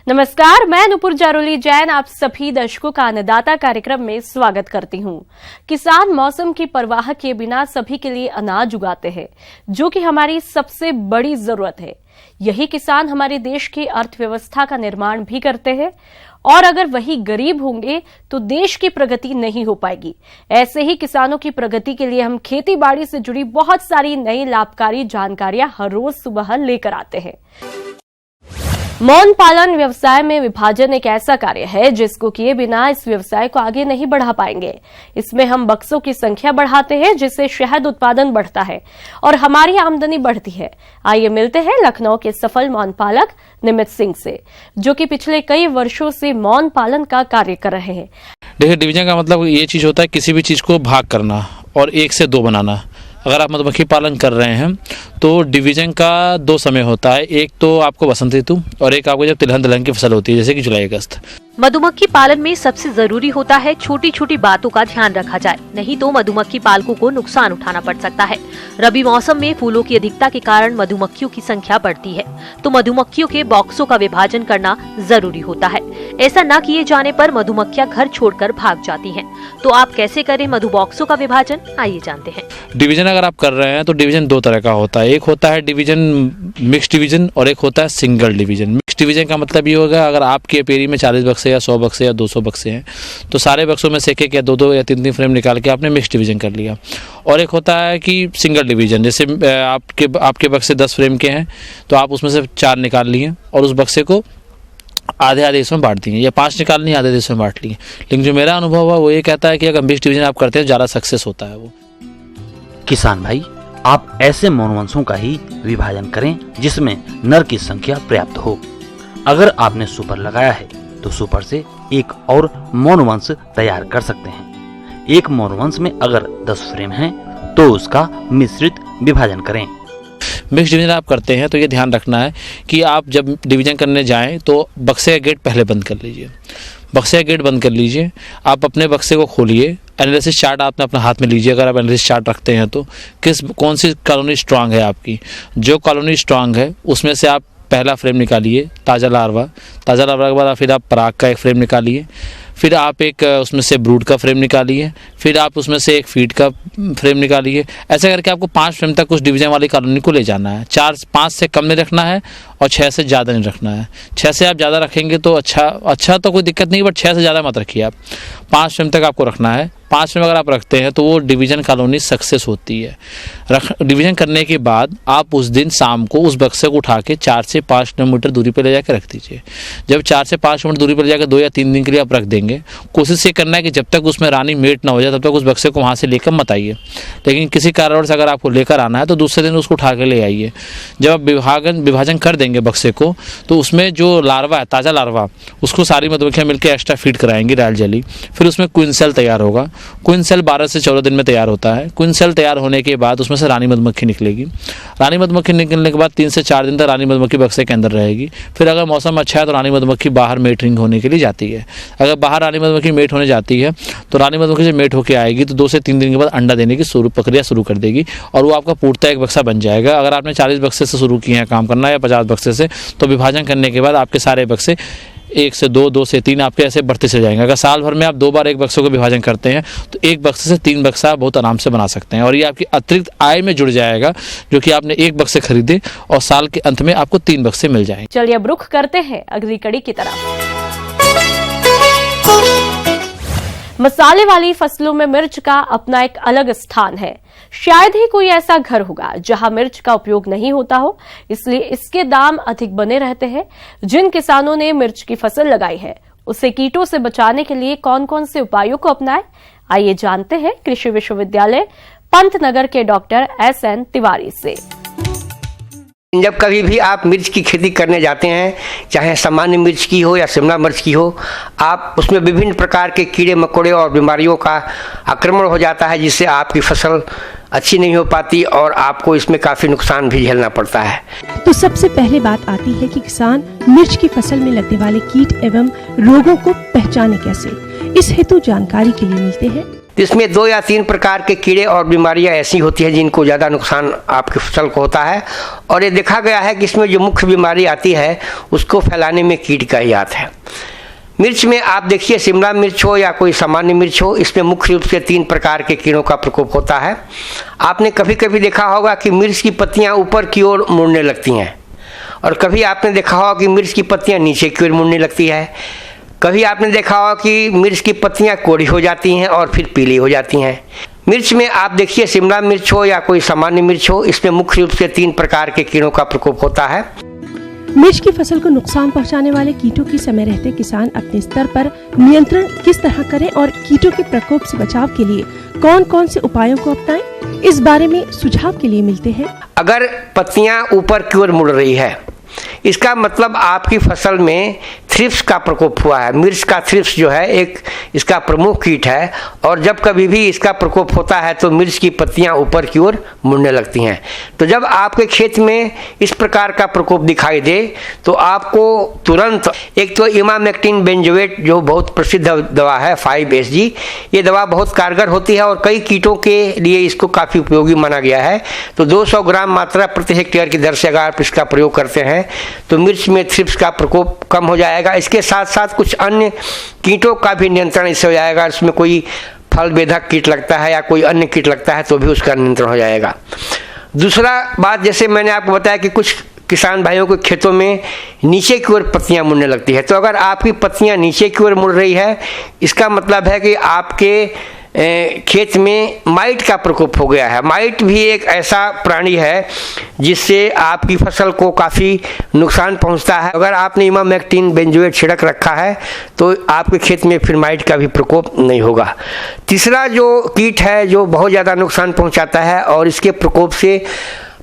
नमस्कार, मैं नुपुर जारोली जैन आप सभी दर्शकों का अन्नदाता कार्यक्रम में स्वागत करती हूं। किसान मौसम की परवाह किए बिना सभी के लिए अनाज उगाते हैं, जो कि हमारी सबसे बड़ी जरूरत है। यही किसान हमारे देश की अर्थव्यवस्था का निर्माण भी करते हैं और अगर वही गरीब होंगे तो देश की प्रगति नहीं हो पाएगी। ऐसे ही किसानों की प्रगति के लिए हम खेती बाड़ी से जुड़ी बहुत सारी नई लाभकारी जानकारियां हर रोज सुबह लेकर आते हैं। मौन पालन व्यवसाय में विभाजन एक ऐसा कार्य है जिसको किए बिना इस व्यवसाय को आगे नहीं बढ़ा पाएंगे। इसमें हम बक्सों की संख्या बढ़ाते हैं, जिससे शहद उत्पादन बढ़ता है और हमारी आमदनी बढ़ती है। आइए मिलते हैं लखनऊ के सफल मौन पालक निमित सिंह से, जो कि पिछले कई वर्षों से मौन पालन का कार्य कर रहे हैं। देखिए, डिवीजन का मतलब ये चीज होता है किसी भी चीज को भाग करना और 1 से 2 बनाना। अगर आप मधुमक्खी पालन कर रहे हैं तो डिवीजन का 2 समय होता है, एक तो आपको बसंत ऋतु और एक आपको जब तिलहन दलहन की फसल होती है, जैसे कि जुलाई अगस्त। मधुमक्खी पालन में सबसे जरूरी होता है छोटी छोटी बातों का ध्यान रखा जाए, नहीं तो मधुमक्खी पालकों को नुकसान उठाना पड़ सकता है। रबी मौसम में फूलों की अधिकता के कारण मधुमक्खियों की संख्या बढ़ती है, तो मधुमक्खियों के बॉक्सों का विभाजन करना जरूरी होता है। ऐसा न किए जाने पर मधुमक्खियां घर छोड़कर भाग जाती हैं। तो आप कैसे करें मधु बॉक्सों का विभाजन, आइए जानते हैं। डिवीजन अगर आप कर रहे हैं तो डिवीजन 2 तरह का होता है। एक होता है डिवीजन मिक्स डिवीजन और एक होता है सिंगल डिवीजन। मिक्स डिवीजन का मतलब ये होगा, अगर आपके एपीयरी में 40 बक्से या 100 बक्से या 200 बक्से हैं तो सारे बक्सों में से एक या 2 या 3 फ्रेम निकाल के आपने मिक्स डिवीजन कर लिया। और एक होता है कि सिंगल डिवीजन, जैसे आपके बक्से 10 फ्रेम के हैं तो आप उसमें से 4 निकाल लिए और उस बक्से को आधे हिस्सों में बांट दिए, या 5 निकाल लिए आधे हिस्सों में बांट लिए। लेकिन जो मेरा अनुभव है वो ये कहता है कि अगर मिक्स डिवीजन आप करते हैं ज़्यादा सक्सेस होता है। वो किसान भाई, आप ऐसे मौनवंशों का ही विभाजन करें जिसमें नर की संख्या पर्याप्त हो। अगर आपने सुपर लगाया है तो सुपर से एक और मौनवंश तैयार कर सकते हैं। एक मौनवंश में अगर 10 फ्रेम हैं तो उसका मिश्रित विभाजन करें। मिक्स डिवीजन आप करते हैं तो ये ध्यान रखना है कि आप जब डिवीजन करने जाएं तो बक्से का गेट पहले बंद कर लीजिए। बक्से का गेट बंद कर लीजिए, आप अपने बक्से को खोलिए, एनालिसिस चार्ट आपने अपने हाथ में लीजिए। अगर आप एनालिसिस चार्ट रखते हैं तो कौन सी कॉलोनी स्ट्रांग है आपकी। जो कॉलोनी स्ट्रांग है उसमें से आप पहला फ्रेम निकालिए, ताज़ा लार्वा के बाद फिर आप पराग का एक फ्रेम निकालिए, फिर आप एक उसमें से ब्रूड का फ्रेम निकालिए, फिर आप उसमें से एक फीड का फ्रेम निकालिए। ऐसे करके आपको 5 फ्रेम तक उस डिवीजन वाली कॉलोनी को ले जाना है। 5 से कम नहीं रखना है और 6 से ज़्यादा नहीं रखना है। 6 से आप ज़्यादा रखेंगे तो अच्छा तो कोई दिक्कत नहीं, बट 6 से ज़्यादा मत रखिए आप। 5 फ्रेम तक आपको रखना है। 5 फ्रेम अगर आप रखते हैं तो वो डिवीजन कॉलोनी सक्सेस होती है। डिवीजन करने के बाद आप उस दिन शाम को उस बक्से को उठा के 4 से 5 किलोमीटर दूरी पर ले जाकर रख दीजिए। जब 4 से 5 किलोमीटर दूरी पर ले जाकर 2 या 3 दिन के लिए आप रख देंगे, कोशिश ये करना है कि जब तक उसमें रानी मेट ना हो जाए तब तक उस बक्से को वहाँ से लेकर मत आइए। लेकिन किसी कारणवश अगर आपको लेकर आना है तो दूसरे दिन उसको उठा के ले आइए। जब आप विभाजन कर देंगे बक्से को तो उसमें जो लार्वा है, ताज़ा लार्वा, उसको सारी मधुमक्खियाँ मिलकर एक्स्ट्रा फीड कराएंगी रॉयल जेली। फिर उसमें क्वीन सेल तैयार होगा। क्वीन सेल 12 से 14 दिन में तैयार होता है। क्वीन सेल तैयार होने के बाद उसमें से रानी मधुमक्खी निकलेगी। रानी मधुमक्खी निकलने के बाद 3 से 4 दिन तक रानी मधुमक्खी बक्से के अंदर रहेगी। फिर अगर मौसम अच्छा है तो रानी मधुमक्खी बाहर मेटिंग होने के लिए जाती है। अगर बाहर रानी मधुमक्खी मेट होने जाती है तो रानी मधुमक्खी जब मेट होकर आएगी तो 2 से 3 दिन के बाद अंडा देने की प्रक्रिया शुरू कर देगी और वो आपका पूर्णतः एक बक्सा बन जाएगा। अगर आपने 40 बक्से से शुरू किए हैं काम करना या 50 बक्से से, तो विभाजन करने के बाद आपके सारे बक्से 1 से 2, 2 से 3 आपके ऐसे बढ़ते चले जाएंगे। अगर साल भर में आप 2 बार एक बक्सों को विभाजन करते हैं तो एक बक्से से 3 बक्सा बहुत आराम से बना सकते हैं और ये आपकी अतिरिक्त आय में जुड़ जाएगा, जो कि आपने 1 बक्से खरीदे और साल के अंत में आपको 3 बक्से मिल जाएंगे। चलिए अब रुख करते हैं अगली कड़ी की तरफ। मसाले वाली फसलों में मिर्च का अपना एक अलग स्थान है। शायद ही कोई ऐसा घर होगा जहां मिर्च का उपयोग नहीं होता हो, इसलिए इसके दाम अधिक बने रहते हैं। जिन किसानों ने मिर्च की फसल लगाई है उसे कीटों से बचाने के लिए कौन कौन से उपायों को अपनाएं, आइए जानते हैं कृषि विश्वविद्यालय पंतनगर के डॉक्टर SN तिवारी से। जब कभी भी आप मिर्च की खेती करने जाते हैं, चाहे सामान्य मिर्च की हो या शिमला मिर्च की हो, आप उसमें विभिन्न प्रकार के कीड़े मकोड़े और बीमारियों का आक्रमण हो जाता है, जिससे आपकी फसल अच्छी नहीं हो पाती और आपको इसमें काफ़ी नुकसान भी झेलना पड़ता है। तो सबसे पहले बात आती है कि किसान मिर्च की फसल में लगने वाले कीट एवं रोगों को पहचाने कैसे। इस हेतु जानकारी के लिए मिलते हैं इसमें 2 या 3 प्रकार के कीड़े और बीमारियां ऐसी होती हैं जिनको ज़्यादा नुकसान आपकी फसल को होता है, और ये देखा गया है कि इसमें जो मुख्य बीमारी आती है उसको फैलाने में कीट का ही हाथ है। मिर्च में आप देखिए, शिमला मिर्च हो या कोई सामान्य मिर्च हो, इसमें मुख्य रूप से 3 प्रकार के कीड़ों का प्रकोप होता है। आपने कभी कभी देखा होगा कि मिर्च की पत्तियां ऊपर की ओर मुड़ने लगती हैं, और कभी आपने देखा होगा कि मिर्च की पत्तियां नीचे की ओर मुड़ने लगती है। कभी आपने देखा होगा कि मिर्च की पत्तियां कोड़ी हो जाती हैं और फिर पीली हो जाती हैं। मिर्च में आप देखिए, शिमला मिर्च हो या कोई सामान्य मिर्च हो, इसमें मुख्य रूप से 3 प्रकार के कीड़ों का प्रकोप होता है। मिर्च की फसल को नुकसान पहुंचाने वाले कीटों की समय रहते किसान अपने स्तर पर नियंत्रण किस तरह करें और कीटों के प्रकोप से बचाव के लिए कौन कौन से उपायों को अपनाएं, इस बारे में सुझाव के लिए मिलते हैं। अगर पत्तियां ऊपर की ओर मुड़ रही है, इसका मतलब आपकी फसल में थ्रिप्स का प्रकोप हुआ है। मिर्च का थ्रिप्स जो है एक इसका प्रमुख कीट है, और जब कभी भी इसका प्रकोप होता है तो मिर्च की पत्तियां ऊपर की ओर मुड़ने लगती हैं। तो जब आपके खेत में इस प्रकार का प्रकोप दिखाई दे तो आपको तुरंत, एक तो इमामेक्टिन बेंजोएट जो बहुत प्रसिद्ध दवा है 5SG, ये दवा बहुत कारगर होती है और कई कीटों के लिए इसको काफ़ी उपयोगी माना गया है। तो 200 ग्राम मात्रा प्रति हेक्टेयर की दर से अगर आप इसका प्रयोग करते हैं तो मिर्च में थ्रिप्स का प्रकोप कम हो जाएगा। इसके साथ साथ कुछ अन्य कीटों का भी नियंत्रण इससे हो जाएगा। इसमें कोई फल बेधक कीट लगता है या कोई अन्य कीट लगता है तो भी उसका नियंत्रण हो जाएगा। दूसरा बात, जैसे मैंने आपको बताया कि कुछ किसान भाइयों के खेतों में नीचे की ओर पत्तियां मुड़ने लगती है, तो अगर आपकी पत्तियां नीचे की ओर मुड़ रही है, इसका मतलब है कि आपके खेत में माइट का प्रकोप हो गया है। माइट भी एक ऐसा प्राणी है जिससे आपकी फसल को काफ़ी नुकसान पहुंचता है। अगर आपने इमामेक्टिन बेंजोएट छिड़क रखा है तो आपके खेत में फिर माइट का भी प्रकोप नहीं होगा। तीसरा जो कीट है जो बहुत ज़्यादा नुकसान पहुंचाता है और इसके प्रकोप से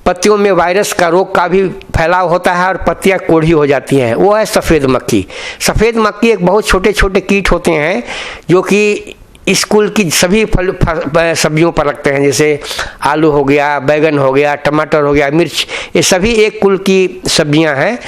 पत्तियों में वायरस का रोग का भी फैलाव होता है और पत्तियां कोढ़ी हो जाती हैं, वो है सफ़ेद मक्खी। सफ़ेद मक्खी एक बहुत छोटे छोटे कीट होते हैं जो कि इस कुल की सभी सब्जियों पर लगते हैं, जैसे आलू हो गया, बैगन हो गया, टमाटर हो गया, मिर्च, ये सभी एक कुल की सब्जियां हैं।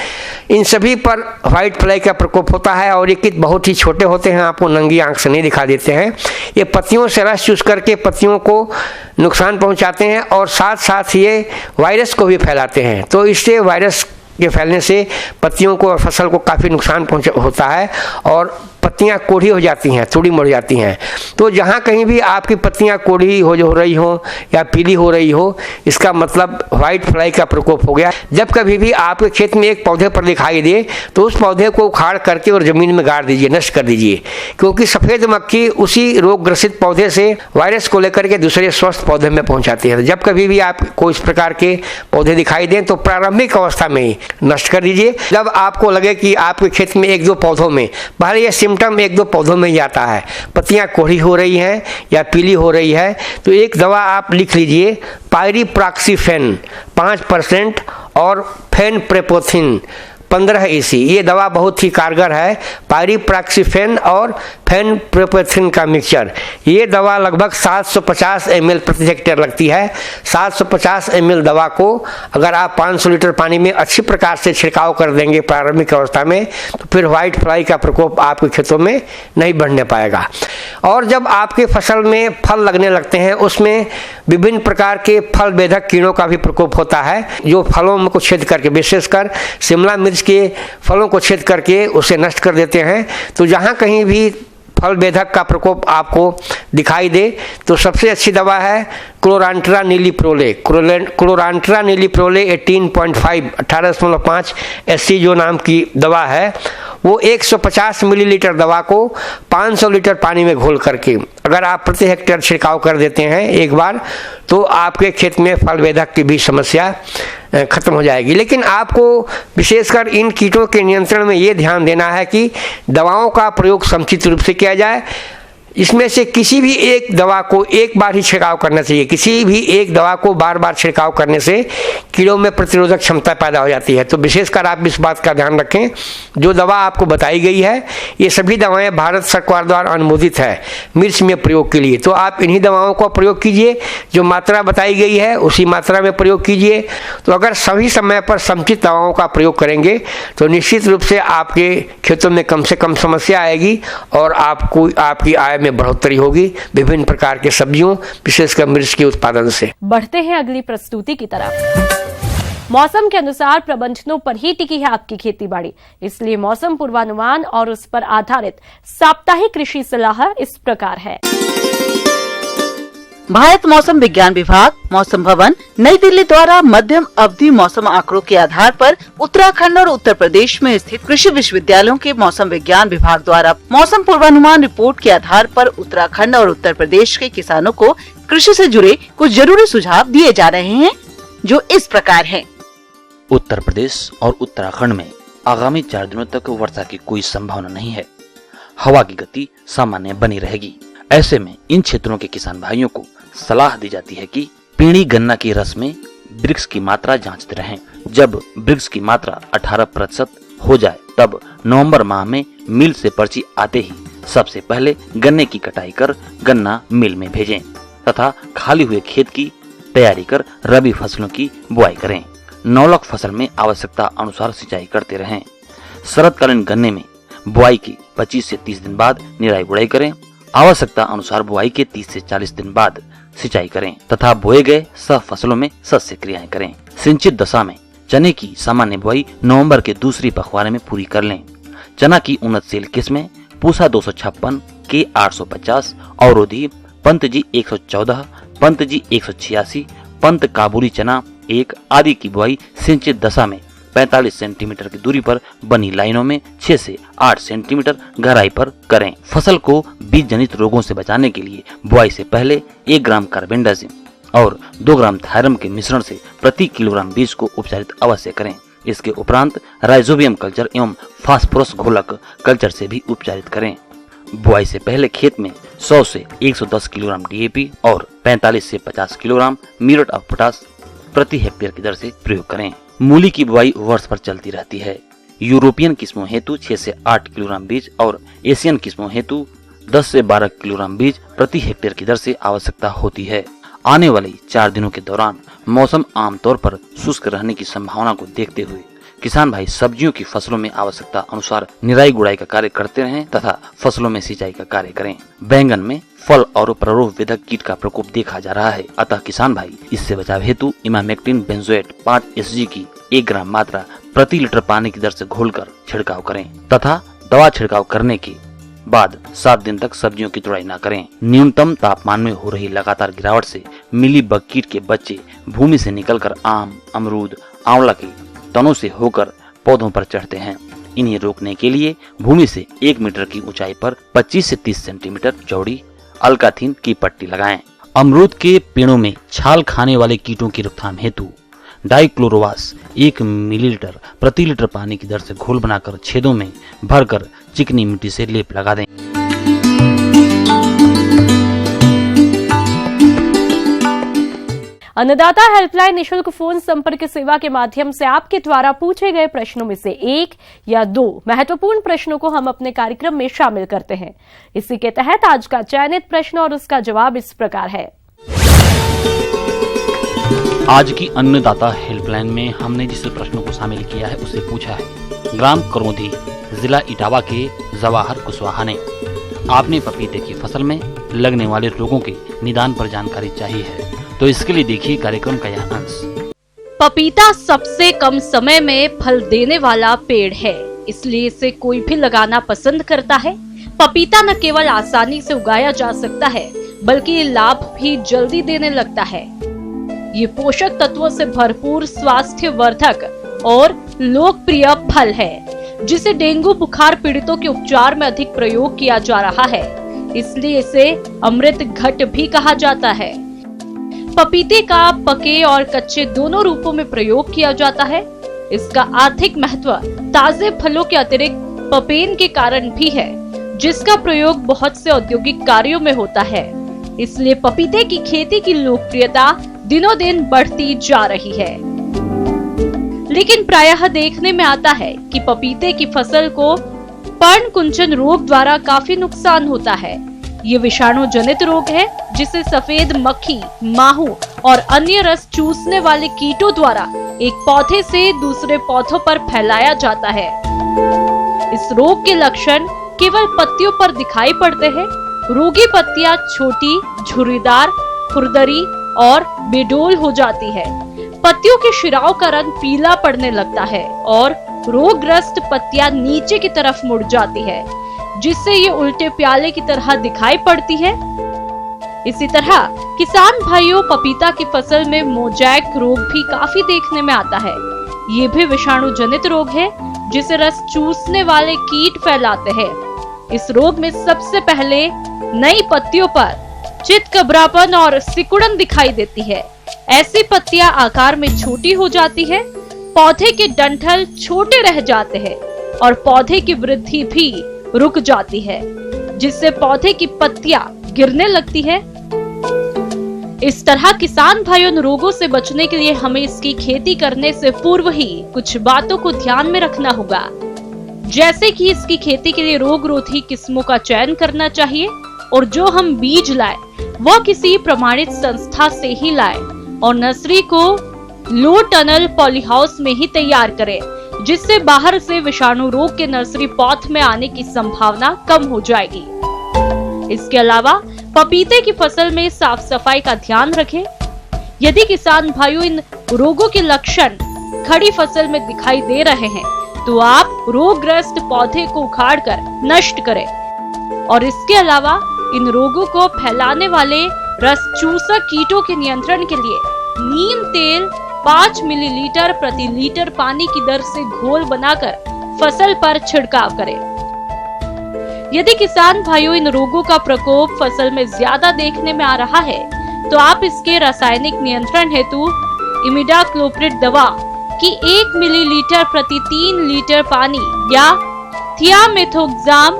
इन सभी पर व्हाइट फ्लाई का प्रकोप होता है और ये कीट बहुत ही छोटे होते हैं, आपको नंगी आंख से नहीं दिखा देते हैं। ये पत्तियों से रस चूस करके पत्तियों को नुकसान पहुंचाते हैं और साथ साथ ये वायरस को भी फैलाते हैं। तो इससे वायरस के फैलने से पत्तियों को और फसल को काफ़ी नुकसान होता है और पत्तियां कोढ़ी हो जाती हैं, थोड़ी मुड़ जाती हैं। तो जहाँ कहीं भी आपकी पत्तियां कोढ़ी हो रही हो या पीली हो रही हो, इसका मतलब व्हाइट फ्लाई का प्रकोप हो गया। जब कभी भी आपके खेत में एक पौधे पर दिखाई दे तो उस पौधे को उखाड़ करके और ज़मीन में गाड़ दीजिए, नष्ट कर दीजिए, क्योंकि सफ़ेद मक्खी उसी रोग ग्रसित पौधे से वायरस को लेकर के दूसरे स्वस्थ पौधे में पहुँचाती है। जब कभी भी आपको इस प्रकार के पौधे दिखाई दें तो प्रारंभिक अवस्था में ही नष्ट कर दीजिए। जब आपको लगे कि आपके खेत में 1-2 पौधों में, बाहर ये सिम्टम 1-2 पौधों में ही आता है, पत्तियां कोढ़ी हो रही हैं या पीली हो रही है, तो एक दवा आप लिख लीजिए, पायरिप्रॉक्सीफेन 5% और फेनप्रेपोथिन 15 EC। ये दवा बहुत ही कारगर है, पायरिप्रॉक्सीफेन और फेनप्रेपोथिन का मिक्सचर। ये दवा लगभग 750 ml प्रति हेक्टेयर लगती है। 750 ml दवा को अगर आप 500 लीटर पानी में अच्छी प्रकार से छिड़काव कर देंगे प्रारंभिक अवस्था में, तो फिर व्हाइट फ्लाई का प्रकोप आपके खेतों में नहीं बढ़ने पाएगा। और जब आपके फसल में फल लगने लगते हैं, उसमें विभिन्न प्रकार के फल बेधक कीड़ों का भी प्रकोप होता है, जो फलों को छेद करके, विशेषकर शिमला मिर्च के फलों को छेद करके उसे नष्ट कर देते हैं। तो जहाँ कहीं भी फल बेधक का प्रकोप आपको दिखाई दे तो सबसे अच्छी दवा है क्लोरांट्रा नीलीप्रोले। क्लोरांट्रा नीलीप्रोले 18.5 SC जो नाम की दवा है, वो 150 मिलीलीटर दवा को 500 लीटर पानी में घोल करके अगर आप प्रति हेक्टेयर छिड़काव कर देते हैं एक बार, तो आपके खेत में फल बेधक की भी समस्या खत्म हो जाएगी। लेकिन आपको विशेषकर इन कीटों के नियंत्रण में ये ध्यान देना है कि दवाओं का प्रयोग समुचित रूप से किया जाए। इसमें से किसी भी एक दवा को एक बार ही छिड़काव करना चाहिए। किसी भी एक दवा को बार बार छिड़काव करने से कीड़ों में प्रतिरोधक क्षमता पैदा हो जाती है। तो विशेषकर आप इस बात का ध्यान रखें, जो दवा आपको बताई गई है ये सभी दवाएं भारत सरकार द्वारा अनुमोदित है मिर्च में प्रयोग के लिए। तो आप इन्हीं दवाओं का प्रयोग कीजिए, जो मात्रा बताई गई है उसी मात्रा में प्रयोग कीजिए। तो अगर सभी समय पर समुचित दवाओं का प्रयोग करेंगे तो निश्चित रूप से आपके खेतों में कम से कम समस्या आएगी और आपको आपकी आय में बढ़ोतरी होगी विभिन्न प्रकार के सब्जियों विशेषकर मिर्च के उत्पादन से। बढ़ते हैं अगली प्रस्तुति की तरफ। मौसम के अनुसार प्रबंधनों पर ही टिकी है आपकी खेतीबाड़ी, इसलिए मौसम पूर्वानुमान और उस पर आधारित साप्ताहिक कृषि सलाह इस प्रकार है। भारत मौसम विज्ञान विभाग, मौसम भवन, नई दिल्ली द्वारा मध्यम अवधि मौसम आंकड़ों के आधार पर उत्तराखंड और उत्तर प्रदेश में स्थित कृषि विश्वविद्यालयों के मौसम विज्ञान विभाग द्वारा मौसम पूर्वानुमान रिपोर्ट के आधार पर उत्तराखंड और उत्तर प्रदेश के किसानों को कृषि से जुड़े कुछ जरूरी सुझाव दिए जा रहे हैं, जो इस प्रकार हैं। उत्तर प्रदेश और उत्तराखंड में आगामी 4 दिनों तक वर्षा की कोई संभावना नहीं है। हवा की गति सामान्य बनी रहेगी। ऐसे में इन क्षेत्रों के किसान भाइयों को सलाह दी जाती है कि पीणी गन्ना के रस में ब्रिक्स की मात्रा जांचते रहें। जब ब्रिक्स की मात्रा 18% हो जाए तब नवंबर माह में मिल से पर्ची आते ही सबसे पहले गन्ने की कटाई कर गन्ना मिल में भेजें तथा खाली हुए खेत की तैयारी कर रबी फसलों की बुआई करें। नौलख फसल में आवश्यकता अनुसार सिंचाई करते रहें। शरदकालीन गन्ने में बुआई के 25 से 30 दिन बाद निराई गुड़ाई करें। आवश्यकता अनुसार बुआई के 30 से 40 दिन बाद सिंचाई करें तथा बोए गए सब फसलों में शस्य क्रियाएं करें। सिंचित दशा में चने की सामान्य बुआई नवंबर के दूसरी पखवाड़े में पूरी कर लें। चना की उन्नतशील किस्में पूसा 256, के 850, अवरोधी, पंतजी 114, पंतजी 186, पंत काबुली चना 1 आदि की बुआई सिंचित दशा में 45 सेंटीमीटर की दूरी पर बनी लाइनों में 6 से 8 सेंटीमीटर गहराई पर करें। फसल को बीज जनित रोगों से बचाने के लिए बुआई से पहले 1 ग्राम कार्बेंडाजिम और 2 ग्राम थायरम के मिश्रण से प्रति किलोग्राम बीज को उपचारित अवश्य करें। इसके उपरांत राइजोबियम कल्चर एवं फास्फोरस घोलक कल्चर से भी उपचारित करें। बुआई से पहले खेत में 100 से 110 किलोग्राम डीएपी और 45 से 50 किलोग्राम म्यूरेट ऑफ पोटाश प्रति हेक्टेयर की दर से प्रयोग करें। मूली की बुआई वर्ष भर चलती रहती है। यूरोपियन किस्मों हेतु 6 से 8 किलोग्राम बीज और एशियन किस्मों हेतु 10 से 12 किलोग्राम बीज प्रति हेक्टेयर की दर से आवश्यकता होती है। आने वाले 4 दिनों के दौरान मौसम आमतौर पर शुष्क रहने की संभावना को देखते हुए किसान भाई सब्जियों की फसलों में आवश्यकता अनुसार निराई गुड़ाई का कार्य करते रहें तथा फसलों में सिंचाई का कार्य करें। बैंगन में फल और प्ररोह विधक कीट का प्रकोप देखा जा रहा है, अतः किसान भाई इससे बचाव हेतु इमामेक्टिन बेंजोएट 5 SG की 1 ग्राम मात्रा प्रति लीटर पानी की दर से घोलकर छिड़काव करें तथा दवा छिड़काव करने के बाद 7 दिन तक सब्जियों की तुड़ाई न करें। न्यूनतम तापमान में हो रही लगातार गिरावट से मिली बग कीट के बच्चे भूमि से निकलकर आम, अमरूद, आंवला के तनों से होकर पौधों पर चढ़ते हैं। इन्हें रोकने के लिए भूमि से 1 मीटर की ऊंचाई पर 25 से 30 सेंटीमीटर चौड़ी अल्काथीन की पट्टी लगाएं। अमरूद के पेड़ों में छाल खाने वाले कीटों की रोकथाम हेतु डाइक्लोरोवास 1 मिलीलीटर प्रति लीटर पानी की दर से घोल बनाकर छेदों में भरकर चिकनी मिट्टी से लेप लगा दें। अन्नदाता हेल्पलाइन निशुल्क फोन संपर्क सेवा के माध्यम से आपके द्वारा पूछे गए प्रश्नों में से 1 या 2 महत्वपूर्ण प्रश्नों को हम अपने कार्यक्रम में शामिल करते हैं। इसी के तहत आज का चयनित प्रश्न और उसका जवाब इस प्रकार है। आज की अन्नदाता हेल्पलाइन में हमने जिस प्रश्न को शामिल किया है उसे पूछा है ग्राम करौंधी, जिला इटावा के जवाहर कुशवाहा ने। आपने पपीते की फसल में लगने वाले रोगों के निदान पर जानकारी चाहिए है, तो इसके लिए देखिए कार्यक्रम का यह अंश। पपीता सबसे कम समय में फल देने वाला पेड़ है, इसलिए इसे कोई भी लगाना पसंद करता है। पपीता न केवल आसानी से उगाया जा सकता है, बल्कि ये लाभ भी जल्दी देने लगता है। ये पोषक तत्वों से भरपूर, स्वास्थ्यवर्धक और लोकप्रिय फल है, जिसे डेंगू बुखार पीड़ितों के उपचार में अधिक प्रयोग किया जा रहा है। इसलिए इसे अमृत घट भी कहा जाता है। पपीते का पके और कच्चे दोनों रूपों में प्रयोग किया जाता है। इसका आर्थिक महत्व ताजे फलों के अतिरिक्त पपेन के कारण भी है, जिसका प्रयोग बहुत से औद्योगिक कार्यों में होता है। इसलिए पपीते की खेती की लोकप्रियता दिनों दिन बढ़ती जा रही है। लेकिन प्रायः देखने में आता है कि पपीते की फसल को पर्ण कुंचन रोग द्वारा काफी नुकसान होता है। ये विषाणु जनित रोग है, जिसे सफेद मक्खी, माहू और अन्य रस चूसने वाले कीटों द्वारा एक पौधे से दूसरे पौधों पर फैलाया जाता है। इस रोग के लक्षण केवल पत्तियों पर दिखाई पड़ते हैं, रोगी पत्तियां छोटी, झुर्रीदार, खुरदरी और बेडोल हो जाती है। पत्तियों के शिराओं का रंग पीला पड़ने लगता है और रोगग्रस्त पत्तियां नीचे की तरफ मुड़ जाती है, जिससे ये उल्टे प्याले की तरह दिखाई पड़ती है। इसी तरह किसान भाइयों, पपीता की फसल में मोजैक रोग भी काफी देखने में आता है। ये भी विषाणु जनित रोग है जिसे रस चूसने वाले कीट फैलाते हैं। इस रोग में सबसे पहले नई पत्तियों पर चितकबरापन और सिकुड़न दिखाई देती है। ऐसी पत्तियां आकार में छोटी हो जाती है, पौधे के डंठल छोटे रह जाते हैं और पौधे की वृद्धि भी रुक जाती है, जिससे पौधे की पत्तियां गिरने लगती है। इस तरह किसान भाइयों, रोगों से बचने के लिए हमें इसकी खेती करने से पूर्व ही कुछ बातों को ध्यान में रखना होगा, जैसे कि इसकी खेती के लिए रोगरोधी किस्मों का चयन करना चाहिए और जो हम बीज लाए वह किसी प्रमाणित संस्था से ही लाए और नर्सरी को लो टनल पॉलीहाउस में ही तैयार करें, जिससे बाहर से विषाणु रोग के नर्सरी पॉट में आने की संभावना कम हो जाएगी। इसके अलावा पपीते की फसल में साफ सफाई का ध्यान रखें। यदि किसान भाइयों इन रोगों के लक्षण खड़ी फसल में दिखाई दे रहे हैं तो आप रोगग्रस्त पौधे को उखाड़कर नष्ट करें। और इसके अलावा इन रोगों को फैलाने वाले रस चूसक कीटों के नियंत्रण के लिए नीम तेल 5 मिलीलीटर प्रति लीटर पानी की दर से घोल बनाकर फसल पर छिड़काव करें। यदि किसान भाइयों इन रोगों का प्रकोप फसल में ज्यादा देखने में आ रहा है तो आप इसके रासायनिक नियंत्रण हेतु इमिडाक्लोप्रिड दवा की 1 मिलीलीटर प्रति 3 लीटर पानी या थियामेथोक्साम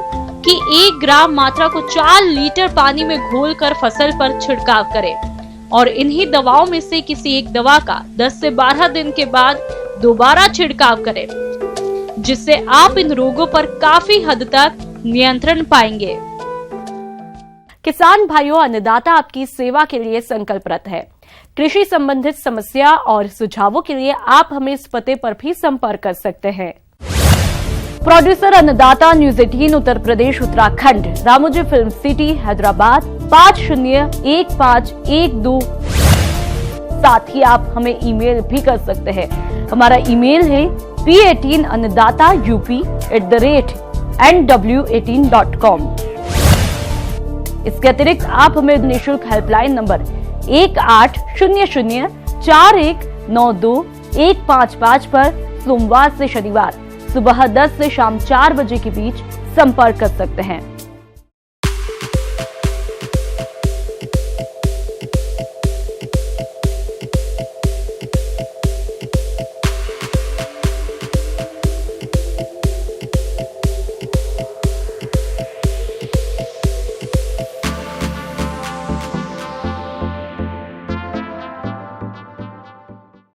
की 1 ग्राम मात्रा को 4 लीटर पानी में घोलकर फसल पर छिड़काव करें और इन्हीं दवाओं में से किसी एक दवा का 10 से 12 दिन के बाद दोबारा छिड़काव करें, जिससे आप इन रोगों पर काफी हद तक नियंत्रण पाएंगे। किसान भाइयों, अन्नदाता आपकी सेवा के लिए संकल्परत है। कृषि संबंधित समस्या और सुझावों के लिए आप हमें इस पते पर भी संपर्क कर सकते हैं। प्रोड्यूसर अन्नदाता, news 18 Uttar Pradesh Uttarakhand, Ramoji film city, Hyderabad 501512। साथ ही आप हमें ईमेल भी कर सकते हैं। हमारा ईमेल है p18annadaata@nw18.com। इसके अतिरिक्त आप हमें निःशुल्क हेल्पलाइन नंबर 180041921555 पर सोमवार से शनिवार सुबह 10 से शाम 4 बजे के बीच संपर्क कर सकते हैं।